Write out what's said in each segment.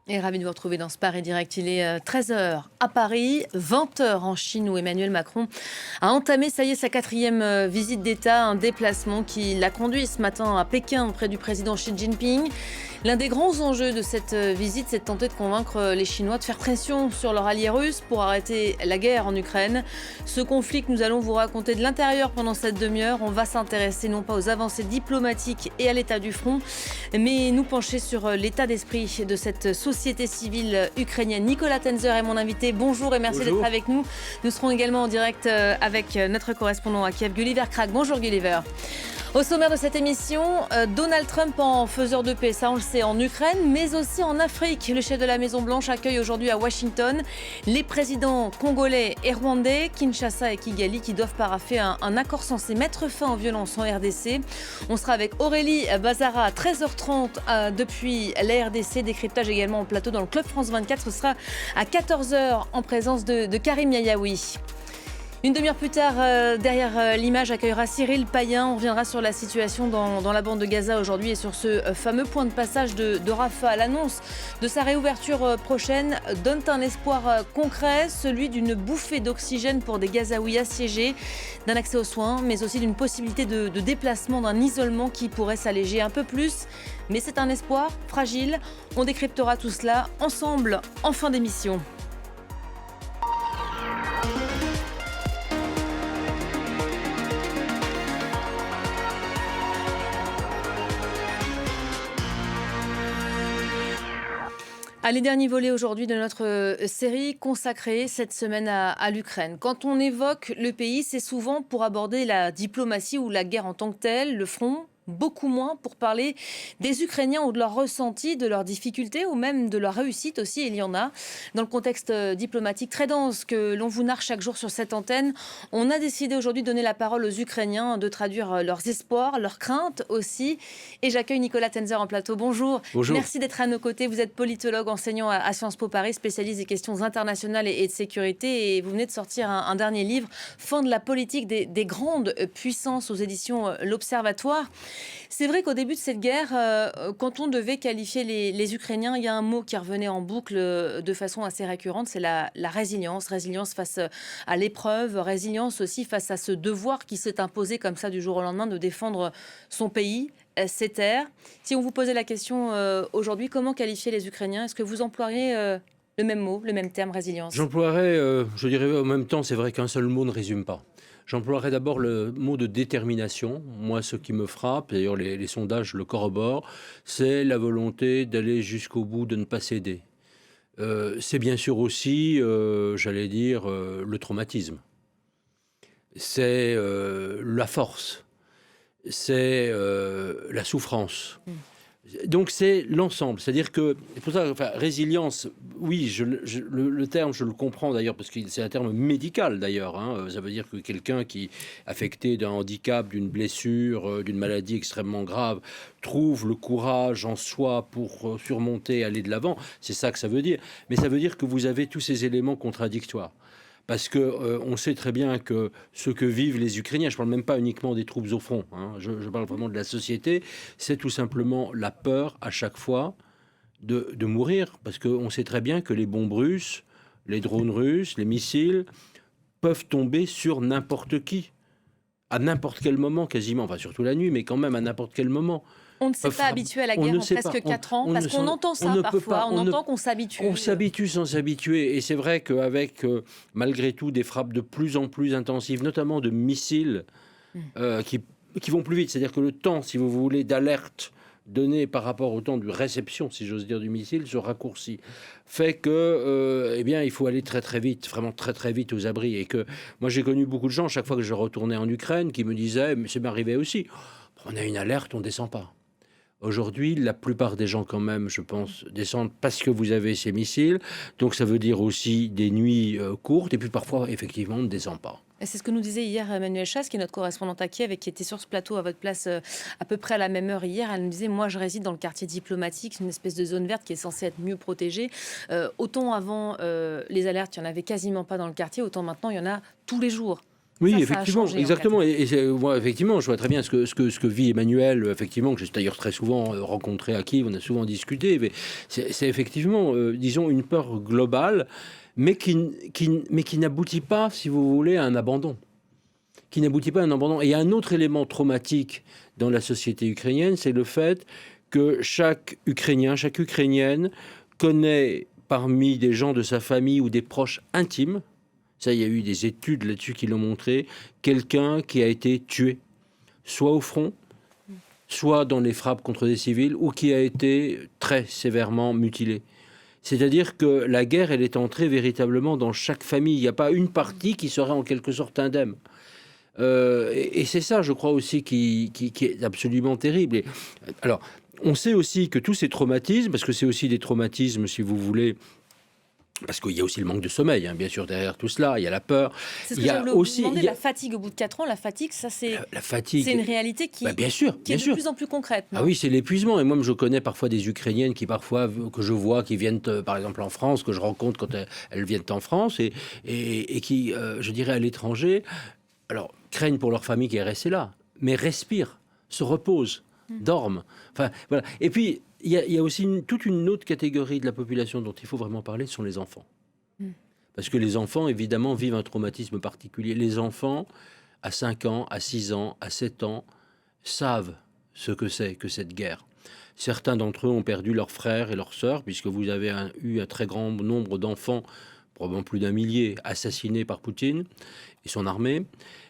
Et ravi de vous retrouver dans ce Paris Direct. Il est 13 h à Paris, 20 h en Chine où Emmanuel Macron a entamé, ça y est, sa quatrième visite d'État, un déplacement qui l'a conduit ce matin à Pékin auprès du président Xi Jinping. L'un des grands enjeux de cette visite, c'est de tenter de convaincre les Chinois de faire pression sur leur allié russe pour arrêter la guerre en Ukraine. Ce conflit que nous allons vous raconter de l'intérieur pendant cette demi-heure, on va s'intéresser non pas aux avancées diplomatiques et à l'état du front, mais nous pencher sur l'état d'esprit de cette société civile ukrainienne. Nicolas Tenzer est mon invité. Bonjour et merci d'être avec nous. Nous serons également en direct avec notre correspondant à Kiev, Gulliver Krag. Bonjour Gulliver. Au sommaire de cette émission, Donald Trump en faiseur de paix, ça on le sait, en Ukraine, mais aussi en Afrique. Le chef de la Maison-Blanche accueille aujourd'hui à Washington les présidents congolais et rwandais, Kinshasa et Kigali, qui doivent parapher un accord censé mettre fin aux violences en RDC. On sera avec Aurélie Bazara à 13h30 depuis la RDC. Décryptage également en plateau dans le Club France 24. Ce sera à 14h en présence de Karim Yayaoui. Une demi-heure plus tard, derrière l'image, accueillera Cyril Payen. On reviendra sur la situation dans la bande de Gaza aujourd'hui et sur ce fameux point de passage de Rafah. L'annonce de sa réouverture prochaine donne un espoir concret, celui d'une bouffée d'oxygène pour des Gazaouis assiégés, d'un accès aux soins, mais aussi d'une possibilité de déplacement, d'un isolement qui pourrait s'alléger un peu plus. Mais c'est un espoir fragile. On décryptera tout cela ensemble en fin d'émission. Allez, dernier volet aujourd'hui de notre série consacrée cette semaine à l'Ukraine. Quand on évoque le pays, c'est souvent pour aborder la diplomatie ou la guerre en tant que telle, le front. Beaucoup moins pour parler des Ukrainiens ou de leurs ressentis, de leurs difficultés ou même de leurs réussites aussi. Il y en a. Dans le contexte diplomatique très dense que l'on vous narre chaque jour sur cette antenne, on a décidé aujourd'hui de donner la parole aux Ukrainiens, de traduire leurs espoirs, leurs craintes aussi. Et j'accueille Nicolas Tenzer en plateau. Bonjour. Bonjour. Merci d'être à nos côtés. Vous êtes politologue, enseignant à Sciences Po Paris, spécialiste des questions internationales et de sécurité. Et vous venez de sortir un dernier livre, Fin de la politique des grandes puissances aux éditions L'Observatoire. C'est vrai qu'au début de cette guerre, quand on devait qualifier les Ukrainiens, il y a un mot qui revenait en boucle de façon assez récurrente, c'est la résilience. Résilience face à l'épreuve, résilience aussi face à ce devoir qui s'est imposé comme ça du jour au lendemain de défendre son pays, ses terres. Si on vous posait la question aujourd'hui, comment qualifier les Ukrainiens? Est-ce que vous emploieriez le même mot, le même terme, résilience? J'emploierais, je dirais en même temps, c'est vrai qu'un seul mot ne résume pas. J'emploierais d'abord le mot de détermination. Moi, ce qui me frappe, d'ailleurs les sondages le corroborent, c'est la volonté d'aller jusqu'au bout, de ne pas céder. C'est bien sûr aussi, j'allais dire, le traumatisme. C'est la force. C'est la souffrance. Donc c'est l'ensemble, c'est-à-dire que, pour ça, enfin, résilience, oui, le terme, je le comprends d'ailleurs, parce que c'est un terme médical d'ailleurs, hein, ça veut dire que quelqu'un qui est affecté d'un handicap, d'une blessure, d'une maladie extrêmement grave, trouve le courage en soi pour surmonter, aller de l'avant, c'est ça que ça veut dire, mais ça veut dire que vous avez tous ces éléments contradictoires. Parce que on sait très bien que ce que vivent les Ukrainiens, je ne parle même pas uniquement des troupes au front, hein, je parle vraiment de la société, c'est tout simplement la peur à chaque fois de mourir. Parce qu'on sait très bien que les bombes russes, les drones russes, les missiles peuvent tomber sur n'importe qui, à n'importe quel moment quasiment, enfin surtout la nuit, mais quand même à n'importe quel moment. On ne s'est pas habitué à la guerre en presque 4 ans, parce qu'on entend ça parfois, on entend qu'on s'habitue. On s'habitue sans s'habituer, et c'est vrai qu'avec, malgré tout, des frappes de plus en plus intensives, notamment de missiles, qui vont plus vite, c'est-à-dire que le temps, si vous voulez, d'alerte donné par rapport au temps de réception, si j'ose dire, du missile, se raccourcit, fait que, eh bien, il faut aller très très vite, vraiment très très vite aux abris, et que moi j'ai connu beaucoup de gens, chaque fois que je retournais en Ukraine, qui me disaient, mais ça m'arrivait aussi, on a une alerte, on descend pas. Aujourd'hui, la plupart des gens, quand même, je pense, descendent parce que vous avez ces missiles. Donc, ça veut dire aussi des nuits courtes. Et puis, parfois, effectivement, on ne descend pas. Et c'est ce que nous disait hier Emmanuel Chasse, qui est notre correspondante à Kiev et qui était sur ce plateau à votre place à peu près à la même heure hier. Elle nous disait, moi, je réside dans le quartier diplomatique, une espèce de zone verte qui est censée être mieux protégée. Autant avant les alertes, il n'y en avait quasiment pas dans le quartier. Autant maintenant, il y en a tous les jours. Oui, Ça a effectivement, changé en 4 exactement. ans. Moi, effectivement, je vois très bien ce que vit Emmanuel, effectivement, que j'ai d'ailleurs très souvent rencontré à Kiev, on a souvent discuté. Mais c'est effectivement, disons, une peur globale, mais qui n'aboutit pas, si vous voulez, à un abandon. Qui n'aboutit pas à un abandon. Et il y a un autre élément traumatique dans la société ukrainienne, c'est le fait que chaque Ukrainien, chaque Ukrainienne connaît parmi des gens de sa famille ou des proches intimes, ça, il y a eu des études là-dessus qui l'ont montré, quelqu'un qui a été tué, soit au front, soit dans les frappes contre des civils, ou qui a été très sévèrement mutilé. C'est-à-dire que la guerre, elle est entrée véritablement dans chaque famille. Il n'y a pas une partie qui serait en quelque sorte indemne. Et c'est ça, je crois aussi, qui est absolument terrible. Alors, on sait aussi que tous ces traumatismes, parce que c'est aussi des traumatismes, si vous voulez, parce qu'il y a aussi le manque de sommeil, hein, bien sûr, derrière tout cela, il y a la peur. C'est ce Il que y je a voulais vous aussi demander, la fatigue au bout de 4 ans. La fatigue, ça c'est la fatigue. une réalité Bien sûr, qui est bien de sûr. plus en plus concrète. Non? Ah oui, c'est l'épuisement. Et moi, je connais parfois des Ukrainiennes qui parfois, que je vois, qui viennent, par exemple, en France, que je rencontre quand elles viennent en France, et qui, je dirais, à l'étranger, alors, craignent pour leur famille qui est restée là, mais respirent, se reposent, dorment. Enfin, voilà. Et puis, il y a aussi toute une autre catégorie de la population dont il faut vraiment parler, ce sont les enfants. Parce que les enfants, évidemment, vivent un traumatisme particulier. Les enfants, à 5 ans, à 6 ans, à 7 ans, savent ce que c'est que cette guerre. Certains d'entre eux ont perdu leurs frères et leurs sœurs, puisque vous avez eu un très grand nombre d'enfants, probablement plus d'1 millier, assassinés par Poutine et son armée.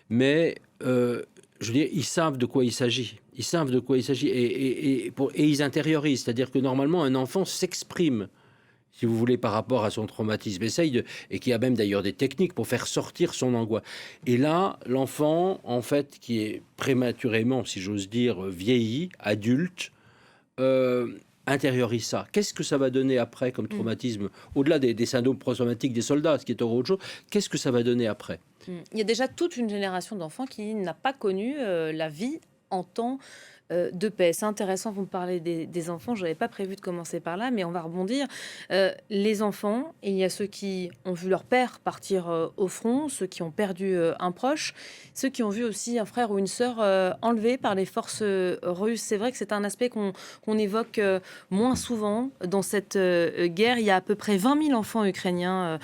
Mais, je veux dire, ils savent de quoi il s'agit. Ils savent de quoi il s'agit et ils intériorisent. C'est-à-dire que normalement, un enfant s'exprime, si vous voulez, par rapport à son traumatisme, et qui a même d'ailleurs des techniques pour faire sortir son angoisse. Et là, l'enfant, en fait, qui est prématurément, si j'ose dire, vieilli, adulte, intériorise ça. Qu'est-ce que ça va donner après comme traumatisme, au-delà des syndromes post-traumatiques des soldats, ce qui est autre chose, qu'est-ce que ça va donner après? Il y a déjà toute une génération d'enfants qui n'a pas connu la vie en temps de paix. C'est intéressant, vous me parlez des enfants, je n'avais pas prévu de commencer par là, mais on va rebondir. Les enfants, il y a ceux qui ont vu leur père partir au front, ceux qui ont perdu un proche, ceux qui ont vu aussi un frère ou une sœur enlevés par les forces russes. C'est vrai que c'est un aspect qu'on évoque moins souvent dans cette guerre. Il y a à peu près 20 000 enfants ukrainiens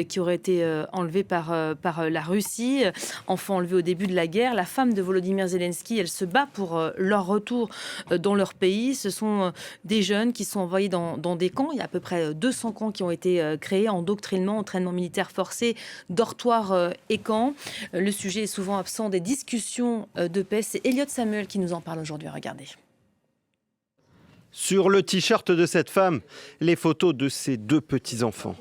qui auraient été enlevés par la Russie, enfants enlevés au début de la guerre. La femme de Volodymyr Zelensky, elle se bat pour leur retour dans leur pays. Ce sont des jeunes qui sont envoyés dans des camps. Il y a à peu près 200 camps qui ont été créés, endoctrinement, entraînement militaire forcé, dortoirs et camps. Le sujet est souvent absent des discussions de paix. C'est Elliot Samuel qui nous en parle aujourd'hui. Regardez. Sur le t-shirt de cette femme, les photos de ses 2 petits-enfants.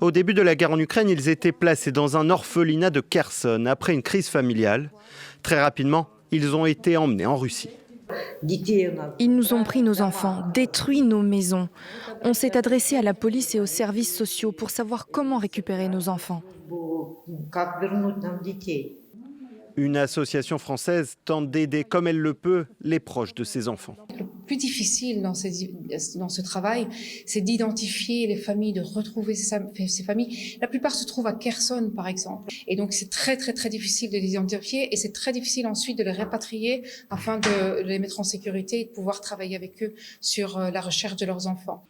Au début de la guerre en Ukraine, ils étaient placés dans un orphelinat de Kherson après une crise familiale. Très rapidement, ils ont été emmenés en Russie. Ils nous ont pris nos enfants, détruit nos maisons. On s'est adressé à la police et aux services sociaux pour savoir comment récupérer nos enfants. Une association française tente d'aider comme elle le peut les proches de ces enfants. Le plus difficile dans ce travail, c'est d'identifier les familles, de retrouver ces familles. La plupart se trouvent à Kherson, par exemple. Et donc, c'est très, très, très difficile de les identifier et c'est très difficile ensuite de les répatrier afin de les mettre en sécurité et de pouvoir travailler avec eux sur la recherche de leurs enfants.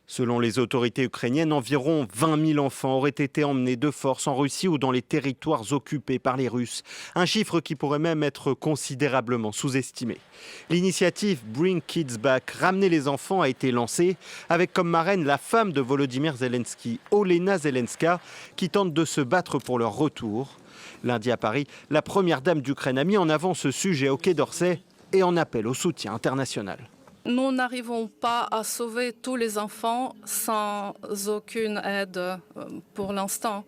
Selon les autorités ukrainiennes, environ 20 000 enfants auraient été emmenés de force en Russie ou dans les territoires occupés par les Russes. Un chiffre qui pourrait même être considérablement sous-estimé. L'initiative Bring Kids Back, ramener les enfants, a été lancée avec comme marraine la femme de Volodymyr Zelensky, Olena Zelenska, qui tente de se battre pour leur retour. Lundi à Paris, la première dame d'Ukraine a mis en avant ce sujet au Quai d'Orsay et en appelle au soutien international. Nous n'arrivons pas à sauver tous les enfants sans aucune aide pour l'instant.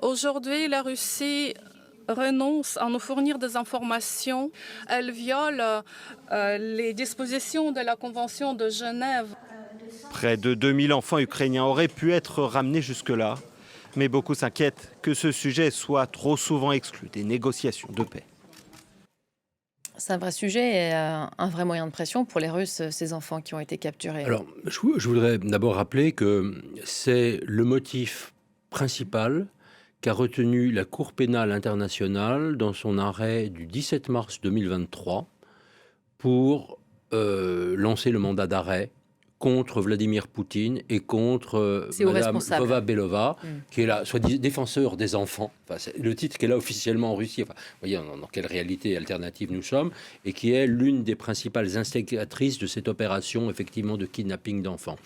Aujourd'hui, la Russie renonce à nous fournir des informations. Elle viole les dispositions de la Convention de Genève. Près de 2000 enfants ukrainiens auraient pu être ramenés jusque-là. Mais beaucoup s'inquiètent que ce sujet soit trop souvent exclu des négociations de paix. C'est un vrai sujet et un vrai moyen de pression pour les Russes, ces enfants qui ont été capturés. Alors, je voudrais d'abord rappeler que c'est le motif principal qu'a retenu la Cour pénale internationale dans son arrêt du 17 mars 2023 pour lancer le mandat d'arrêt contre Vladimir Poutine et contre Madame Vova-Belova, qui est la soit-disant défenseur des enfants. Enfin, c'est le titre qu'elle a officiellement en Russie. Enfin, vous voyez dans quelle réalité alternative nous sommes, et qui est l'une des principales instigatrices de cette opération, effectivement, de kidnapping d'enfants.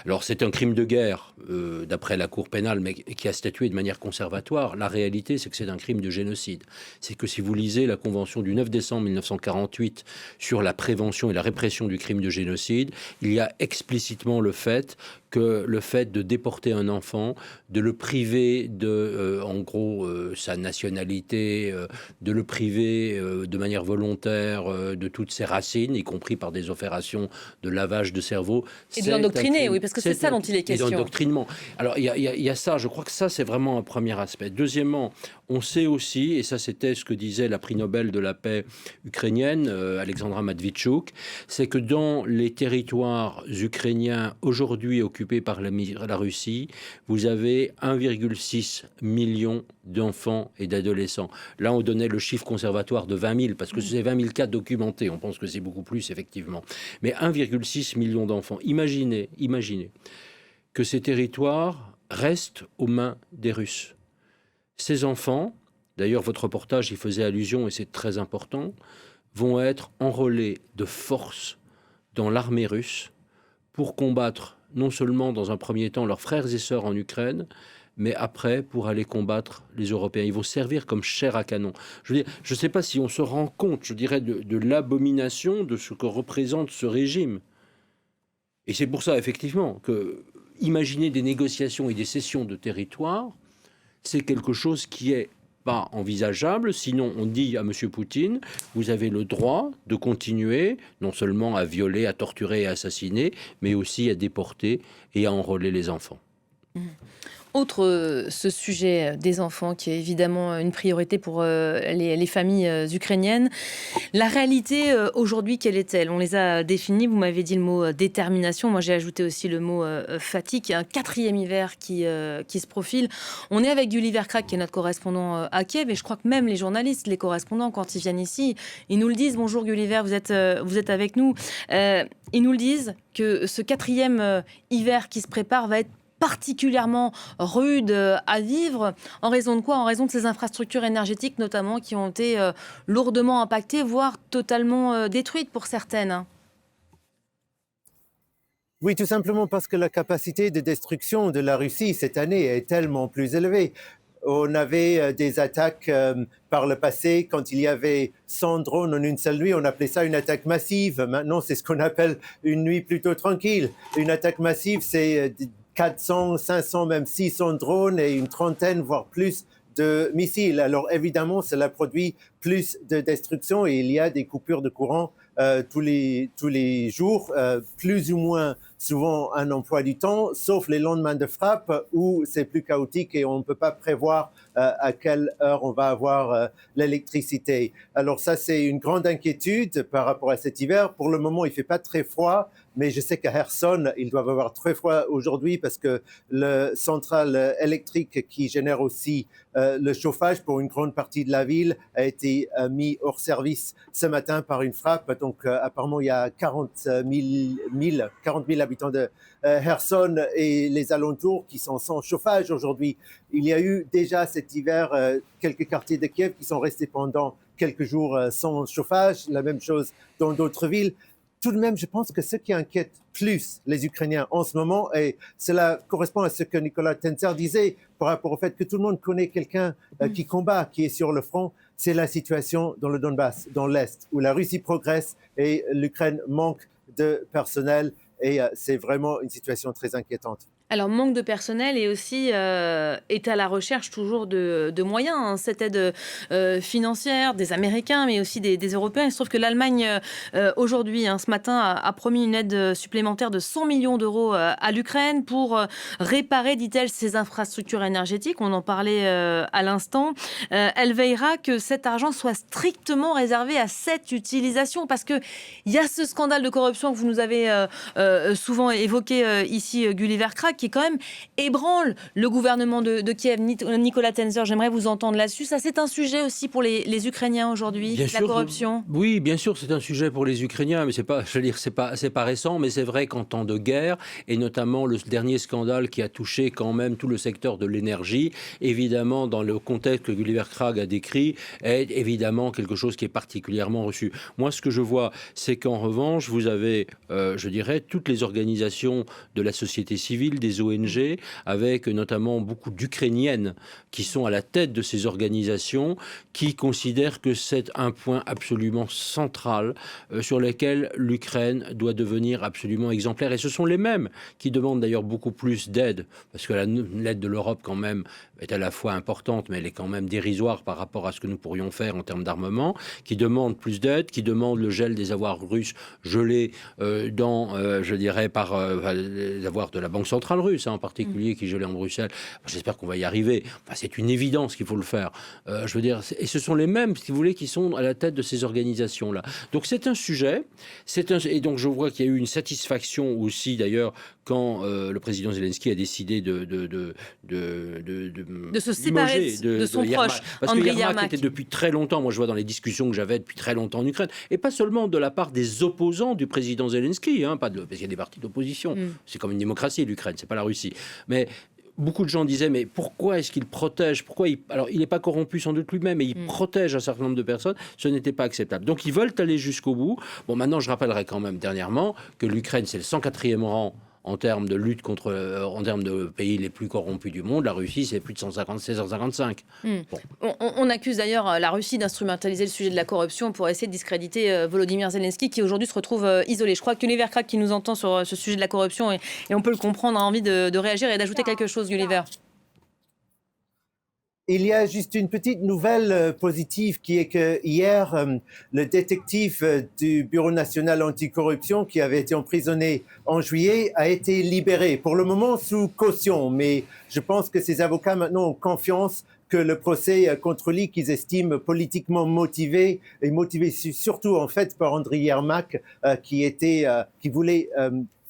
Alors, c'est un crime de guerre, d'après la Cour pénale, mais qui a statué de manière conservatoire. La réalité, c'est que c'est un crime de génocide. C'est que si vous lisez la Convention du 9 décembre 1948 sur la prévention et la répression du crime de génocide, il y a explicitement le fait de déporter un enfant, de le priver de, en gros, sa nationalité, de le priver de manière volontaire de toutes ses racines, y compris par des opérations de lavage de cerveau. Et de l'endoctriner, oui, parce que c'est ça dont il est question. Et d'endoctrinement. Alors, il y a ça, je crois que ça, c'est vraiment un premier aspect. Deuxièmement, on sait aussi, et ça c'était ce que disait la prix Nobel de la paix ukrainienne, Alexandra Matvichuk, c'est que dans les territoires ukrainiens aujourd'hui occupés par la Russie, vous avez 1,6 million d'enfants et d'adolescents. Là, on donnait le chiffre conservatoire de 20 000, parce que c'est 20 000 cas documentés. On pense que c'est beaucoup plus, effectivement. Mais 1,6 million d'enfants. Imaginez que ces territoires restent aux mains des Russes. Ces enfants, d'ailleurs, votre reportage y faisait allusion, et c'est très important, vont être enrôlés de force dans l'armée russe pour combattre non seulement dans un premier temps leurs frères et sœurs en Ukraine, mais après pour aller combattre les Européens. Ils vont servir comme chair à canon. Je veux dire, je ne sais pas si on se rend compte, je dirais, de l'abomination de ce que représente ce régime. Et c'est pour ça, effectivement, que imaginer des négociations et des cessions de territoire, c'est quelque chose qui est pas envisageable, sinon on dit à M. Poutine, vous avez le droit de continuer non seulement à violer, à torturer et à assassiner, mais aussi à déporter et à enrôler les enfants. Autre ce sujet des enfants qui est évidemment une priorité pour les familles ukrainiennes. La réalité aujourd'hui, quelle est-elle? On les a définis, vous m'avez dit le mot détermination, moi j'ai ajouté aussi le mot fatigue. Il y a un quatrième hiver qui se profile. On est avec Gulliver Crack qui est notre correspondant à Kiev, et je crois que même les journalistes, les correspondants, quand ils viennent ici, ils nous le disent. Bonjour Gulliver, vous êtes avec nous. Ils nous le disent que ce quatrième hiver qui se prépare va être particulièrement rude à vivre. En raison de quoi? En raison de ces infrastructures énergétiques notamment qui ont été lourdement impactées, voire totalement détruites pour certaines. Oui, tout simplement parce que la capacité de destruction de la Russie cette année est tellement plus élevée. On avait des attaques par le passé, quand il y avait 100 drones en une seule nuit, on appelait ça une attaque massive. Maintenant, c'est ce qu'on appelle une nuit plutôt tranquille. Une attaque massive, c'est 400, 500, même 600 drones et une trentaine, voire plus de missiles. Alors évidemment, cela produit plus de destruction et il y a des coupures de courant tous les jours, plus ou moins souvent un emploi du temps, sauf les lendemains de frappe où c'est plus chaotique et on ne peut pas prévoir à quelle heure on va avoir l'électricité. Alors ça, c'est une grande inquiétude par rapport à cet hiver. Pour le moment, il ne fait pas très froid, mais je sais qu'à Kherson, ils doivent avoir très froid aujourd'hui parce que le centrale électrique qui génère aussi le chauffage pour une grande partie de la ville a été mis hors service ce matin par une frappe. Donc apparemment, il y a 40 000 habitants de Kherson et les alentours qui sont sans chauffage aujourd'hui. Il y a eu déjà cet hiver quelques quartiers de Kiev qui sont restés pendant quelques jours sans chauffage. La même chose dans d'autres villes. Tout de même, je pense que ce qui inquiète plus les Ukrainiens en ce moment, et cela correspond à ce que Nicolas Tenzer disait par rapport au fait que tout le monde connaît quelqu'un qui combat, qui est sur le front, c'est la situation dans le Donbass, dans l'Est, où la Russie progresse et l'Ukraine manque de personnel. Et c'est vraiment une situation très inquiétante. Alors, manque de personnel et aussi est à la recherche toujours de moyens. Hein. Cette aide financière des Américains, mais aussi des Européens. Il se trouve que l'Allemagne, aujourd'hui, ce matin, a promis une aide supplémentaire de 100 millions d'euros à l'Ukraine pour réparer, dit-elle, ses infrastructures énergétiques. On en parlait à l'instant. Elle veillera que cet argent soit strictement réservé à cette utilisation, parce qu'il y a ce scandale de corruption que vous nous avez souvent évoqué ici, Gulliver Krak, qui est quand même ébranle le gouvernement de Kiev. Nicolas Tenzer, j'aimerais vous entendre là-dessus. Ça, c'est un sujet aussi pour les Ukrainiens aujourd'hui, la corruption. Oui, bien sûr, c'est un sujet pour les Ukrainiens, mais c'est pas récent, mais c'est vrai qu'en temps de guerre, et notamment le dernier scandale qui a touché quand même tout le secteur de l'énergie, évidemment, dans le contexte que Gulliver Krak a décrit, est évidemment quelque chose qui est particulièrement reçu. Moi, ce que je vois, c'est qu'en revanche, vous avez, je dirais, toutes les organisations de la société civile, des ONG, avec notamment beaucoup d'Ukrainiennes qui sont à la tête de ces organisations, qui considèrent que c'est un point absolument central sur lequel l'Ukraine doit devenir absolument exemplaire. Et ce sont les mêmes qui demandent d'ailleurs beaucoup plus d'aide, parce que l'aide de l'Europe quand même est à la fois importante, mais elle est quand même dérisoire par rapport à ce que nous pourrions faire en termes d'armement, qui demandent plus d'aide, qui demandent le gel des avoirs russes gelés je dirais, par les avoirs de la Banque centrale russe, en particulier, qui gelait en Bruxelles. J'espère qu'on va y arriver. Enfin, c'est une évidence qu'il faut le faire. Je veux dire, et ce sont les mêmes, si vous voulez, qui sont à la tête de ces organisations-là. Donc c'est un sujet. Et donc je vois qu'il y a eu une satisfaction aussi, d'ailleurs, quand le président Zelensky a décidé de se séparer de son proche, parce Andriy que Yermak était depuis très longtemps, moi je vois dans les discussions que j'avais depuis très longtemps en Ukraine, et pas seulement de la part des opposants du président Zelensky, parce qu'il y a des partis d'opposition, c'est comme une démocratie l'Ukraine, c'est pas la Russie, mais beaucoup de gens disaient, mais pourquoi est-ce qu'il protège ? Alors, il n'est pas corrompu sans doute lui-même, mais il protège un certain nombre de personnes. Ce n'était pas acceptable. Donc, ils veulent aller jusqu'au bout. Bon, maintenant, je rappellerai quand même dernièrement que l'Ukraine, c'est le 104e rang en termes de lutte en termes de pays les plus corrompus du monde. La Russie, c'est plus de 155. Bon. On accuse d'ailleurs la Russie d'instrumentaliser le sujet de la corruption pour essayer de discréditer Volodymyr Zelensky, qui aujourd'hui se retrouve isolé. Je crois que Gulliver Krak, qui nous entend sur ce sujet de la corruption, et on peut le comprendre, a envie de réagir et d'ajouter quelque chose, Gulliver. Il y a juste une petite nouvelle positive qui est que hier, le détective du Bureau national anticorruption qui avait été emprisonné en juillet a été libéré, pour le moment sous caution. Mais je pense que ses avocats maintenant ont confiance que le procès contre lui, qu'ils estiment politiquement motivé, et motivé surtout en fait par Andriy Yermak, qui voulait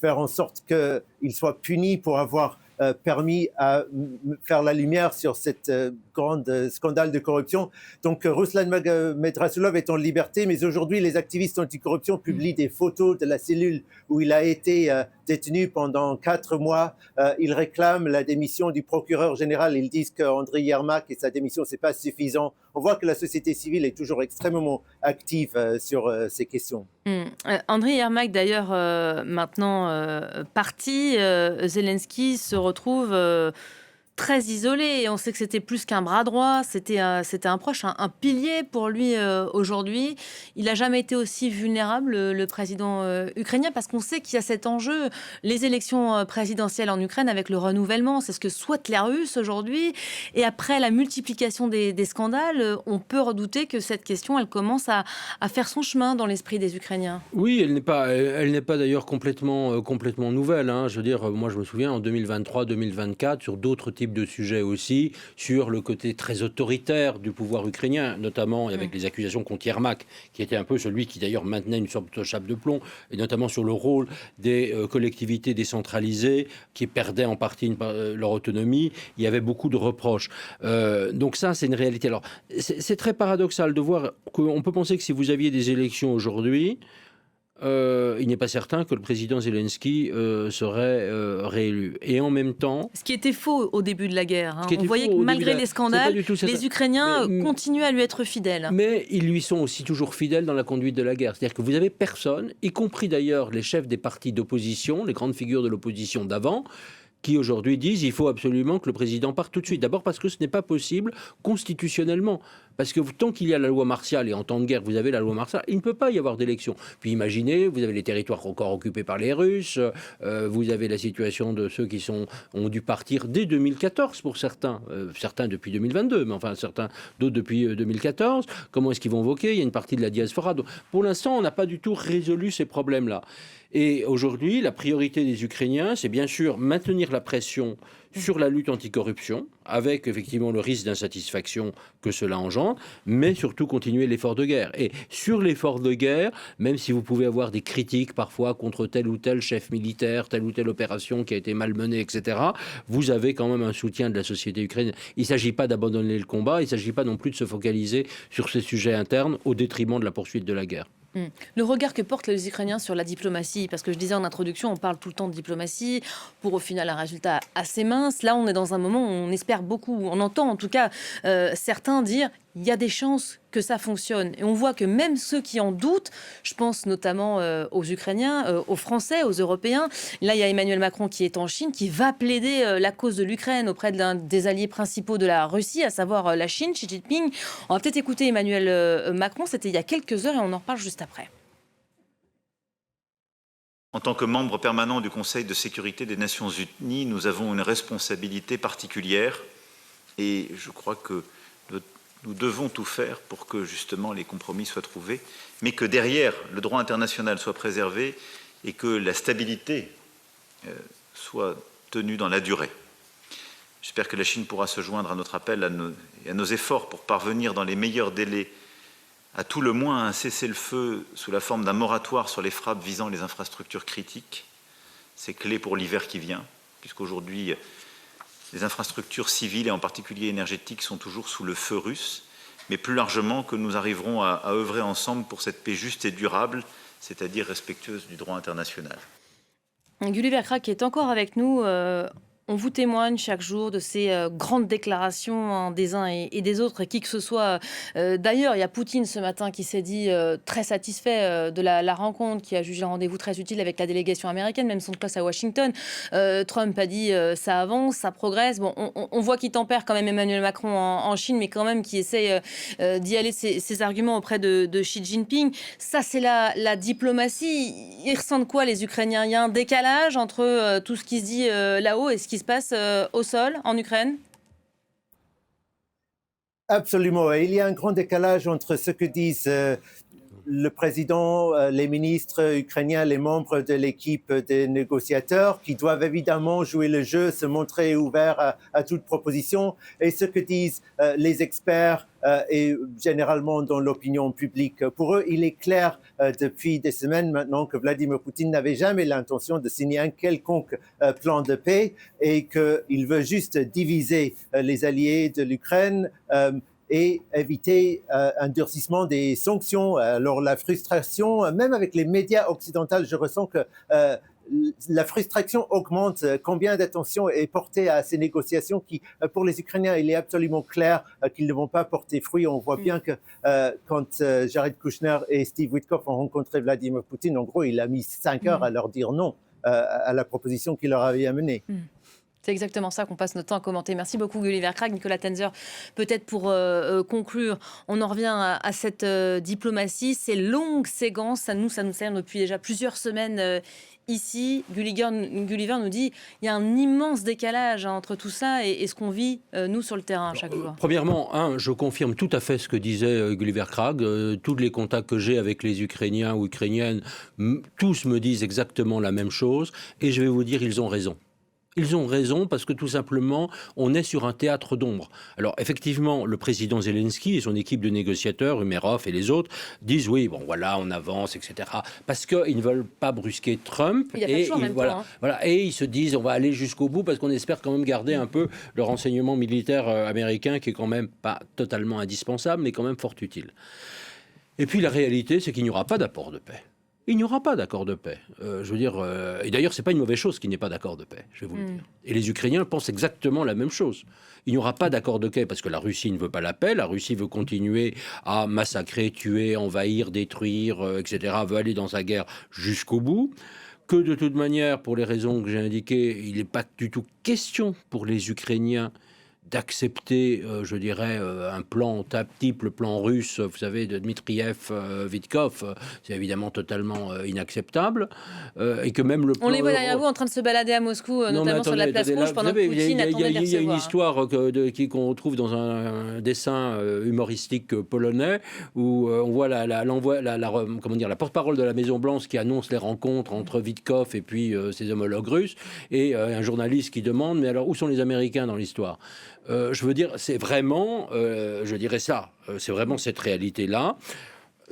faire en sorte qu'il soit puni pour avoir permis à faire la lumière sur cette grande scandale de corruption. Donc Ruslan Medrasulov est en liberté, mais aujourd'hui les activistes anticorruption publient des photos de la cellule où il a été détenu pendant 4 mois. Ils réclament la démission du procureur général. Ils disent qu'Andriy Yermak et sa démission, c'est pas suffisant. On voit que la société civile est toujours extrêmement active sur ces questions. Andriy Yermak, d'ailleurs, maintenant parti, Zelensky se retrouve très isolé. Et on sait que c'était plus qu'un bras droit, c'était un proche, un pilier pour lui aujourd'hui. Il n'a jamais été aussi vulnérable, le président ukrainien, parce qu'on sait qu'il y a cet enjeu, les élections présidentielles en Ukraine avec le renouvellement, c'est ce que souhaitent les Russes aujourd'hui. Et après la multiplication des scandales, on peut redouter que cette question, elle commence à faire son chemin dans l'esprit des Ukrainiens. Oui, elle n'est pas d'ailleurs complètement nouvelle. Je veux dire, moi je me souviens en 2023-2024, sur d'autres types de sujets aussi, sur le côté très autoritaire du pouvoir ukrainien, notamment avec les accusations contre Yermak, qui était un peu celui qui d'ailleurs maintenait une sorte de chape de plomb, et notamment sur le rôle des collectivités décentralisées qui perdaient en partie leur autonomie. Il y avait beaucoup de reproches. Donc ça, c'est une réalité. Alors, c'est très paradoxal de voir qu'on peut penser que si vous aviez des élections aujourd'hui, il n'est pas certain que le président Zelensky serait réélu. Et en même temps... Ce qui était faux au début de la guerre. On voyait que malgré les scandales, les Ukrainiens continuent à lui être fidèles. Mais ils lui sont aussi toujours fidèles dans la conduite de la guerre. C'est-à-dire que vous avez personne, y compris d'ailleurs les chefs des partis d'opposition, les grandes figures de l'opposition d'avant, qui aujourd'hui disent qu'il faut absolument que le président parte tout de suite. D'abord parce que ce n'est pas possible constitutionnellement. Parce que tant qu'il y a la loi martiale, et en temps de guerre, vous avez la loi martiale, il ne peut pas y avoir d'élection. Puis imaginez, vous avez les territoires encore occupés par les Russes, vous avez la situation de ceux qui ont dû partir dès 2014 pour certains, certains depuis 2022, mais enfin d'autres depuis 2014. Comment est-ce qu'ils vont voter ? Il y a une partie de la diaspora. Donc, pour l'instant, on n'a pas du tout résolu ces problèmes-là. Et aujourd'hui, la priorité des Ukrainiens, c'est bien sûr maintenir la pression sur la lutte anticorruption, avec effectivement le risque d'insatisfaction que cela engendre, mais surtout continuer l'effort de guerre. Et sur l'effort de guerre, même si vous pouvez avoir des critiques parfois contre tel ou tel chef militaire, telle ou telle opération qui a été malmenée, etc., vous avez quand même un soutien de la société ukrainienne. Il ne s'agit pas d'abandonner le combat, il ne s'agit pas non plus de se focaliser sur ces sujets internes au détriment de la poursuite de la guerre. Le regard que portent les Ukrainiens sur la diplomatie, parce que je disais en introduction, on parle tout le temps de diplomatie, pour au final un résultat assez mince. Là, on est dans un moment où on espère beaucoup, on entend en tout cas certains dire il y a des chances que ça fonctionne. Et on voit que même ceux qui en doutent, je pense notamment aux Ukrainiens, aux Français, aux Européens. Là, il y a Emmanuel Macron qui est en Chine, qui va plaider la cause de l'Ukraine auprès de l'un des alliés principaux de la Russie, à savoir la Chine, Xi Jinping. On va peut-être écouter Emmanuel Macron, c'était il y a quelques heures et on en reparle juste après. En tant que membre permanent du Conseil de sécurité des Nations Unies, nous avons une responsabilité particulière et je crois que nous devons tout faire pour que justement les compromis soient trouvés, mais que derrière le droit international soit préservé et que la stabilité soit tenue dans la durée. J'espère que la Chine pourra se joindre à notre appel et à nos efforts pour parvenir dans les meilleurs délais à tout le moins à un cessez-le-feu sous la forme d'un moratoire sur les frappes visant les infrastructures critiques. C'est clé pour l'hiver qui vient, puisqu'aujourd'hui, les infrastructures civiles et en particulier énergétiques sont toujours sous le feu russe, mais plus largement que nous arriverons à œuvrer ensemble pour cette paix juste et durable, c'est-à-dire respectueuse du droit international. Gulliver Krag qui est encore avec nous. On vous témoigne chaque jour de ces grandes déclarations des uns et des autres, qui que ce soit. D'ailleurs, il y a Poutine ce matin qui s'est dit très satisfait de la rencontre, qui a jugé le rendez-vous très utile avec la délégation américaine, même son classe à Washington. Trump a dit ça avance, ça progresse. Bon, on voit qu'il tempère quand même Emmanuel Macron en Chine, mais quand même qui essaye d'y aller ses arguments auprès de Xi Jinping. Ça, c'est la diplomatie. Ils ressentent quoi, les Ukrainiens? Il y a un décalage entre tout ce qui se dit là-haut et ce qui se passe au sol en Ukraine? Absolument. Il y a un grand décalage entre ce que disent le président, les ministres ukrainiens, les membres de l'équipe des négociateurs, qui doivent évidemment jouer le jeu, se montrer ouverts à toute proposition, et ce que disent les experts et généralement dans l'opinion publique. Pour eux, il est clair depuis des semaines maintenant que Vladimir Poutine n'avait jamais l'intention de signer un quelconque plan de paix et qu'il veut juste diviser les alliés de l'Ukraine et éviter un durcissement des sanctions. Alors la frustration, même avec les médias occidentaux, je ressens que la frustration augmente. Combien d'attention est portée à ces négociations qui, pour les Ukrainiens, il est absolument clair qu'ils ne vont pas porter fruit. On voit bien que quand Jared Kushner et Steve Witkoff ont rencontré Vladimir Poutine, en gros, il a mis 5 heures à leur dire non à la proposition qu'il leur avait amenée. C'est exactement ça qu'on passe notre temps à commenter. Merci beaucoup Gulliver Krag. Nicolas Tenzer, peut-être pour conclure, on en revient à cette diplomatie, ces longues séquences, ça nous sert depuis déjà plusieurs semaines ici. Gulliver nous dit il y a un immense décalage entre tout ça et ce qu'on vit, nous, sur le terrain chaque jour. Premièrement, je confirme tout à fait ce que disait Gulliver Krag. Tous les contacts que j'ai avec les Ukrainiens ou Ukrainiennes, tous me disent exactement la même chose. Et je vais vous dire, ils ont raison. Ils ont raison parce que tout simplement, on est sur un théâtre d'ombre. Alors effectivement, le président Zelensky et son équipe de négociateurs, Umerov et les autres, disent oui, bon voilà, on avance, etc. Parce qu'ils ne veulent pas brusquer Trump. Et ils se disent on va aller jusqu'au bout parce qu'on espère quand même garder un peu le renseignement militaire américain qui est quand même pas totalement indispensable, mais quand même fort utile. Et puis la réalité, c'est qu'il n'y aura pas d'apport de paix. Il n'y aura pas d'accord de paix. Et d'ailleurs, c'est pas une mauvaise chose qu'il n'y ait pas d'accord de paix, je vais vous le dire. Et les Ukrainiens pensent exactement la même chose. Il n'y aura pas d'accord de paix parce que la Russie ne veut pas la paix. La Russie veut continuer à massacrer, tuer, envahir, détruire, etc. Veut aller dans sa guerre jusqu'au bout. Que de toute manière, pour les raisons que j'ai indiquées, il n'est pas du tout question pour les Ukrainiens d'accepter, je dirais, un plan type le plan russe, vous savez, de Dmitriev, Vitkov, c'est évidemment totalement inacceptable. Et que même le plan... On les voit derrière vous en train de se balader à Moscou, notamment sur la place rouge, pendant que Poutine attendait de les recevoir. Il y a une histoire qu'on retrouve dans un dessin humoristique polonais, où on voit la porte-parole de la Maison-Blanche qui annonce les rencontres entre Vitkov et puis ses homologues russes, et un journaliste qui demande, mais alors où sont les Américains dans l'histoire ? Je veux dire, c'est vraiment, je dirais ça, c'est vraiment cette réalité-là.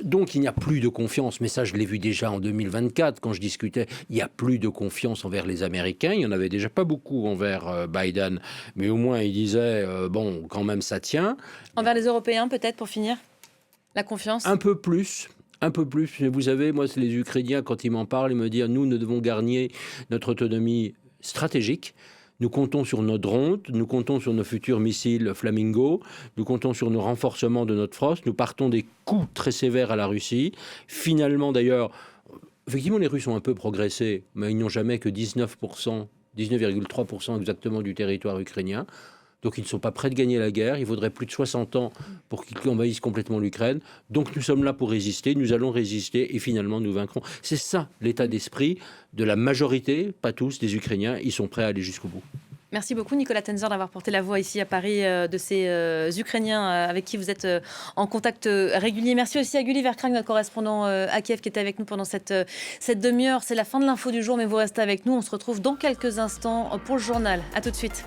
Donc il n'y a plus de confiance, mais ça je l'ai vu déjà en 2024 quand je discutais, il n'y a plus de confiance envers les Américains, il n'y en avait déjà pas beaucoup envers Biden, mais au moins il disait, bon, quand même ça tient. Envers les Européens peut-être pour finir, la confiance ? Un peu plus. Mais vous savez, moi c'est les Ukrainiens, quand ils m'en parlent, ils me disent, nous devons gagner notre autonomie stratégique. Nous comptons sur nos drones, nous comptons sur nos futurs missiles Flamingo, nous comptons sur nos renforcements de notre force, nous partons des coups très sévères à la Russie. Finalement, d'ailleurs, effectivement, les Russes ont un peu progressé, mais ils n'ont jamais que 19,3% exactement du territoire ukrainien. Donc ils ne sont pas prêts de gagner la guerre. Il faudrait plus de 60 ans pour qu'ils envahissent complètement l'Ukraine. Donc nous sommes là pour résister, nous allons résister et finalement nous vaincrons. C'est ça l'état d'esprit de la majorité, pas tous, des Ukrainiens. Ils sont prêts à aller jusqu'au bout. Merci beaucoup Nicolas Tenzer d'avoir porté la voix ici à Paris de ces Ukrainiens avec qui vous êtes en contact régulier. Merci aussi à Gulli Verkrank, notre correspondant à Kiev, qui était avec nous pendant cette demi-heure. C'est la fin de l'info du jour, mais vous restez avec nous. On se retrouve dans quelques instants pour le journal. À tout de suite.